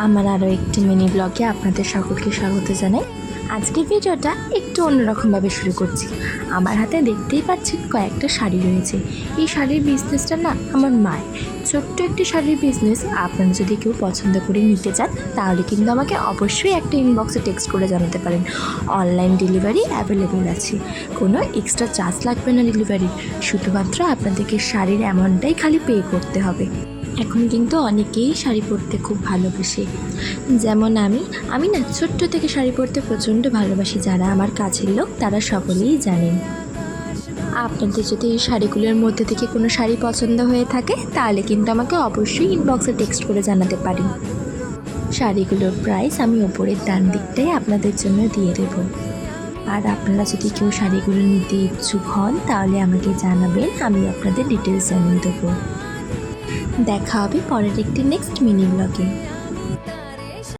আমার আরও একটি মিনি ব্লগে আপনাদের সকলকে স্বাগত জানাই। আজকের ভিডিওটা একটু অন্যরকমভাবে শুরু করছি। আমার হাতে দেখতেই পাচ্ছেন কয়েকটা শাড়ি রয়েছে। এই শাড়ির বিজনেসটা না আমার মায়ের, ছোট্ট একটি শাড়ির বিজনেস। আপনারা যদি কেউ পছন্দ করে নিতে চান তাহলে কিন্তু আমাকে অবশ্যই একটা ইনবক্সে টেক্সট করে জানাতে পারেন। অনলাইন ডেলিভারি অ্যাভেলেবেল আছে, কোনো এক্সট্রা চার্জ লাগবে না ডেলিভারির, শুধুমাত্র আপনাদেরকে শাড়ির অ্যামাউন্টটাই খালি পে করতে হবে। এখন কিন্তু অনেকেই শাড়ি পরতে খুব ভালোবাসে, যেমন আমি না ছোট্ট থেকে শাড়ি পরতে প্রচণ্ড ভালোবাসি। যারা আমার কাছের লোক তারা সকলেই জানেন। আপনাদের যদি এই শাড়িগুলোর মধ্যে থেকে কোনো শাড়ি পছন্দ হয়ে থাকে তাহলে কিন্তু আমাকে অবশ্যই ইনবক্সে টেক্সট করে জানাতে পারেন। শাড়িগুলোর প্রাইস আমি ওপরের ডান দিকটাই আপনাদের জন্য দিয়ে দেব। আর আপনারা যদি কেউ শাড়িগুলো নিতে ইচ্ছুক হন তাহলে আমাকে জানাবেন, আমি আপনাদের ডিটেলস জানিয়ে দেবো। দেখা হবে পরের একটি নেক্সট মিনি ব্লগে।